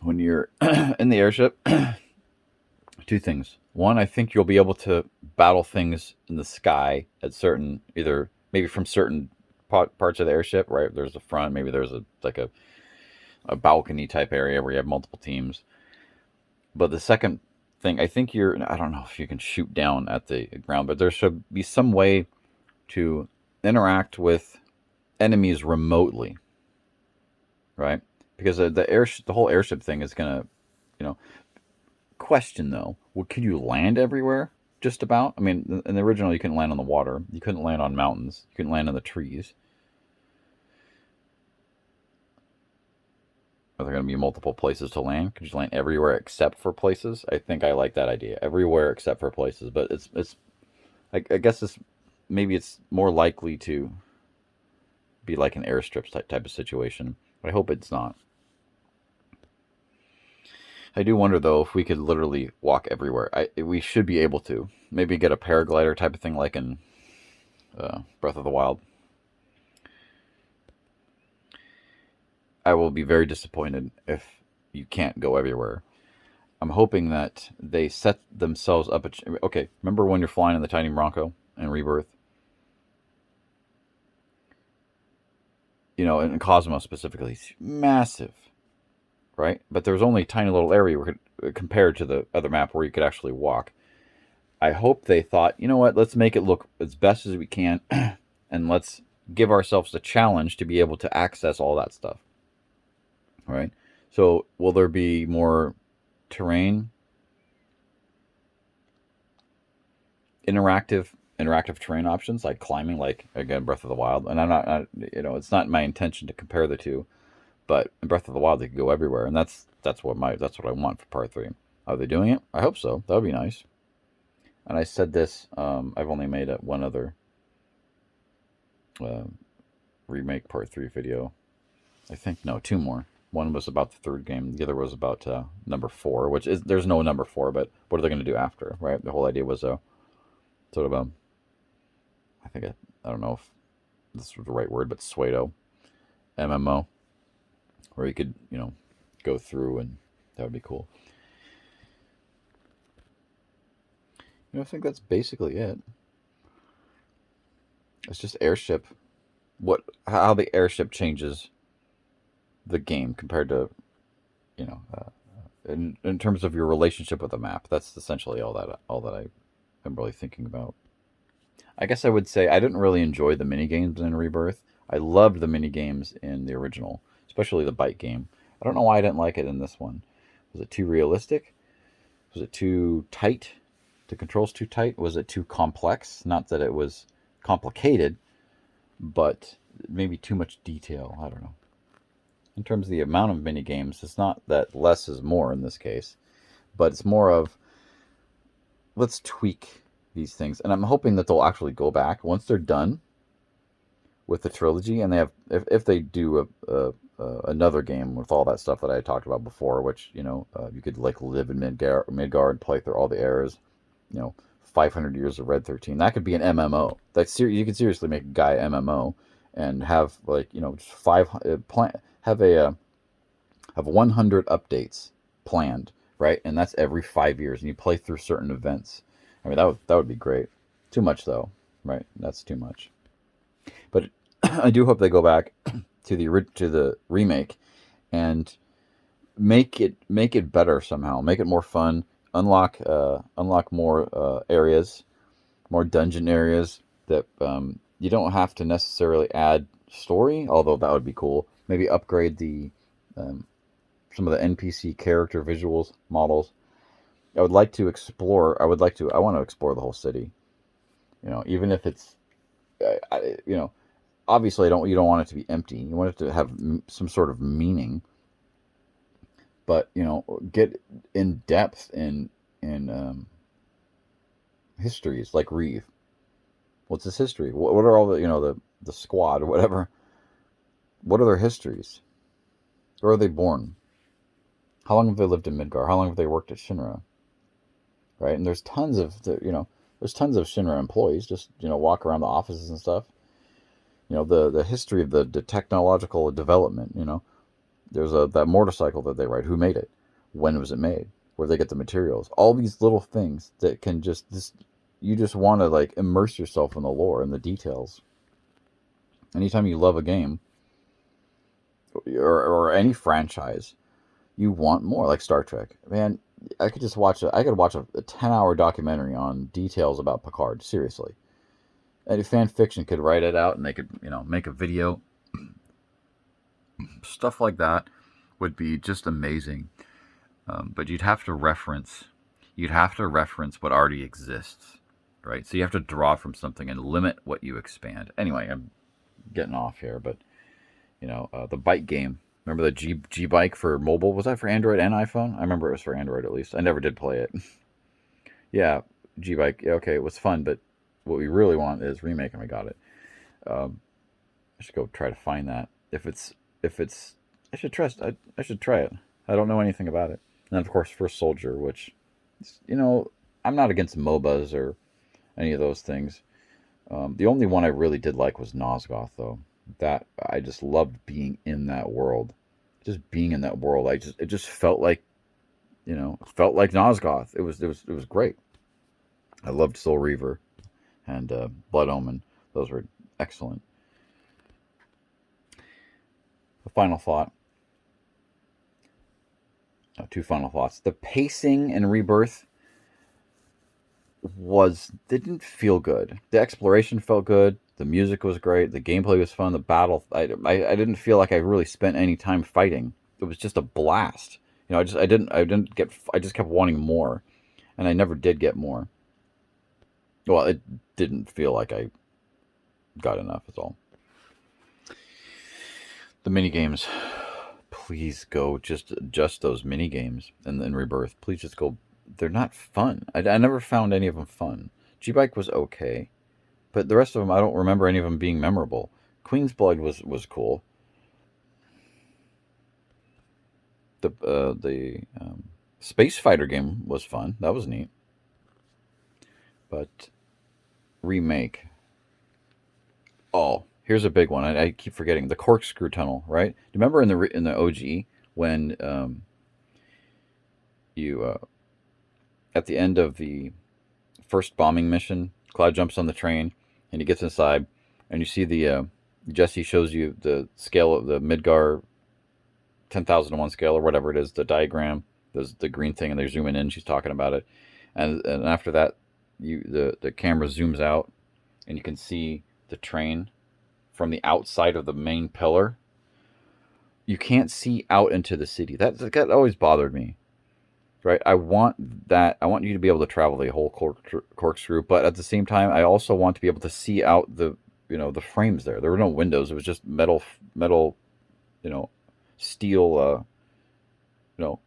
when you're in the airship, two things. One, I think you'll be able to battle things in the sky at certain, either maybe from certain parts of the airship, right? There's a front, maybe there's a balcony type area where you have multiple teams. But the second thing, I think I don't know if you can shoot down at the ground, but there should be some way to interact with enemies remotely, right? Because the whole airship thing is gonna, you know, question though. Well, could you land everywhere? Just about. I mean, in the original, you couldn't land on the water. You couldn't land on mountains. You couldn't land on the trees. Are there going to be multiple places to land? Could you land everywhere except for places? I think I like that idea. Everywhere except for places, but it's. I guess maybe it's more likely to be like an airstrip type of situation. But I hope it's not. I do wonder though if we could literally walk everywhere. We should be able to. Maybe get a paraglider type of thing like in Breath of the Wild. I will be very disappointed if you can't go everywhere. I'm hoping that they set themselves up. Okay, remember when you're flying in the tiny Bronco in Rebirth? You know, in Cosmos specifically, it's massive, right? But there's only a tiny little area compared to the other map where you could actually walk. I hope they thought, you know what, let's make it look as best as we can, and let's give ourselves the challenge to be able to access all that stuff. Right? So, will there be more terrain, interactive terrain options like climbing, like again Breath of the Wild? And I'm not, it's not my intention to compare the two, but in Breath of the Wild they could go everywhere, and that's what I want for Part 3. Are they doing it? I hope so. That would be nice. And I said this. I've only made one other remake Part 3 video. I think no, two more. One was about the third game. The other was about number 4, which is there's no number 4, but what are they going to do after? Right? The whole idea was sort of a. I don't know if this was the right word, but pseudo MMO, where you could go through, and that would be cool. I think that's basically it. It's just airship. How the airship changes the game compared to, in terms of your relationship with the map. That's essentially all that I am really thinking about. I guess I would say I didn't really enjoy the mini games in Rebirth. I loved the mini games in the original, especially the bike game. I don't know why I didn't like it in this one. Was it too realistic? Was it too tight? The controls too tight? Was it too complex? Not that it was complicated, but maybe too much detail. I don't know. In terms of the amount of mini games, it's not that less is more in this case, but it's more of let's tweak these things. And I'm hoping that they'll actually go back once they're done with the trilogy, and they have if they do another game with all that stuff that I talked about before, which you could like live in Midgard, play through all the eras, 500 years of Red 13. That could be an MMO. You could seriously make a guy MMO and have just have 100 updates planned, right? And that's every 5 years, and you play through certain events. I mean, that would be great. Too much though, right? That's too much. But I do hope they go back to the remake and make it better somehow. Make it more fun. Unlock more areas, more dungeon areas that you don't have to necessarily add story, although that would be cool. Maybe upgrade some of the NPC character visuals models. I want to explore the whole city. Even if it's, obviously you don't want it to be empty. You want it to have some sort of meaning. But get in depth in histories like Reeve. What's his history? What are all the squad or whatever? What are their histories? Where are they born? How long have they lived in Midgar? How long have they worked at Shinra? Right, and there's tons of Shinra employees just walk around the offices and stuff. The history of the technological development. There's that motorcycle that they ride. Who made it? When was it made? Where they get the materials? All these little things that can just you just want to like immerse yourself in the lore and the details. Anytime you love a game or any franchise, you want more. Like Star Trek, man. I could watch a 10-hour documentary on details about Picard. Seriously, any fan fiction could write it out, and they could make a video. Stuff like that would be just amazing. But you'd have to reference what already exists, right? So you have to draw from something and limit what you expand. Anyway, I'm getting off here, but the bike game. Remember the G bike for mobile? Was that for Android and iPhone? I remember it was for Android at least. I never did play it. Yeah, G bike. Yeah, okay, it was fun, but what we really want is remake, and we got it. I should go try to find that. If it's, I should try it. I don't know anything about it. And of course, First Soldier, which, I'm not against MOBAs or any of those things. The only one I really did like was Nosgoth, though. That I just loved being in that world. Just being in that world, it just felt like, felt like Nosgoth. It was great. I loved Soul Reaver and Blood Omen. Those were excellent. The final thought. Two final thoughts. The pacing in Rebirth didn't feel good. The exploration felt good. The music was great. The gameplay was fun. The battle, I didn't feel like I really spent any time fighting. It was just a blast. I just kept wanting more, and I never did get more. Well, it didn't feel like I got enough. Is all. The mini games, please go just those mini games and then Rebirth. Please just go. They're not fun. I never found any of them fun. G Bike was okay, but the rest of them I don't remember any of them being memorable. Queen's Blood was cool. The Space Fighter game was fun. That was neat. But remake. Oh, here's a big one. I keep forgetting the corkscrew tunnel. Right? Do you remember in the OG when you at the end of the first bombing mission, Cloud jumps on the train and he gets inside, and you see the Jesse shows you the scale of the Midgar 10,000 to 1 scale or whatever it is, the diagram. There's the green thing, and they're zooming in. She's talking about it, and after that, the camera zooms out, and you can see the train from the outside of the main pillar. You can't see out into the city. That always bothered me. Right, I want that. I want you to be able to travel the whole corkscrew, but at the same time, I also want to be able to see out the frames there. There were no windows. It was just metal, steel,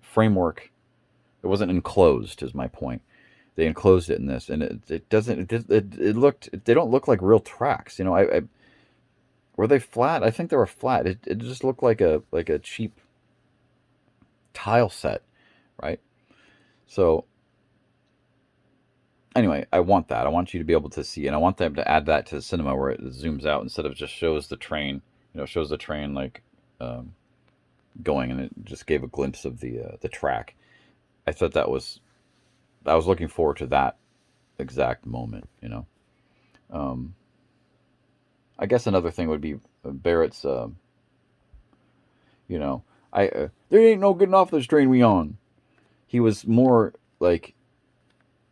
framework. It wasn't enclosed. Is my point. They enclosed it in this, and it doesn't. It looked. They don't look like real tracks. Were they flat? I think they were flat. It just looked like a cheap tile set, right? So anyway, I want that. I want you to be able to see, and I want them to add that to the cinema where it zooms out instead of just shows the train. Shows the train like going, and it just gave a glimpse of the track. I thought I was looking forward to that exact moment. I guess another thing would be Barrett's. There ain't no getting off this train we on. He was more like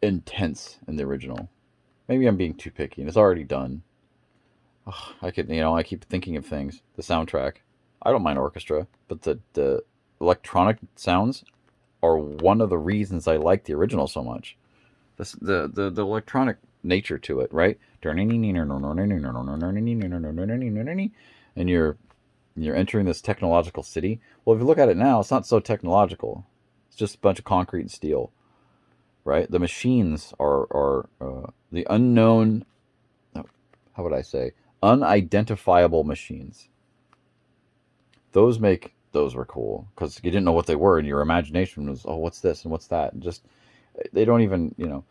intense in the original. Maybe I'm being too picky, and it's already done. Ugh, I keep thinking of things. The soundtrack. I don't mind orchestra, but the electronic sounds are one of the reasons I like the original so much. The electronic nature to it, right? And you're entering this technological city. Well, if you look at it now, it's not so technological. It's just a bunch of concrete and steel, right? The machines are the unknown. How would I say? Unidentifiable machines. Those were cool because you didn't know what they were, and your imagination was, oh, what's this and what's that, and just they don't even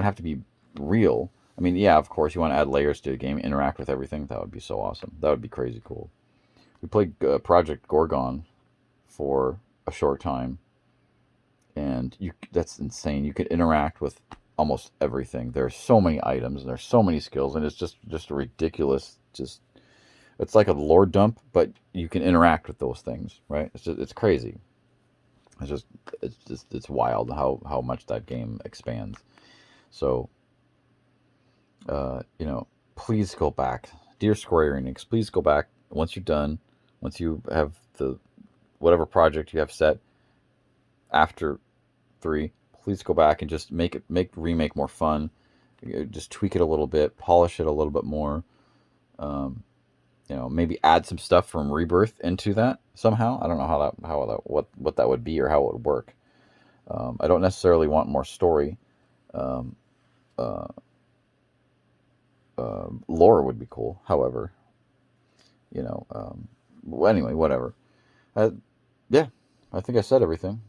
have to be real. I mean, yeah, of course, you want to add layers to the game, interact with everything. That would be so awesome. That would be crazy cool. We played Project Gorgon for a short time. and that's insane. You could interact with almost everything. There's so many items and there's so many skills, and it's just ridiculous. Just it's like a lore dump, but you can interact with those things, right? It's crazy. It's just it's wild how much that game expands. So please go back, dear Square Enix. Please go back once you're done, once you have the whatever project you have set after 3. Please go back and just make remake more fun. Just tweak it a little bit, polish it a little bit more. Um, maybe add some stuff from Rebirth into that somehow. I don't know what that would be or how it would work. I don't necessarily want more story. Um, uh, Lore would be cool. However, well, anyway, whatever. Uh, yeah, I think I said everything.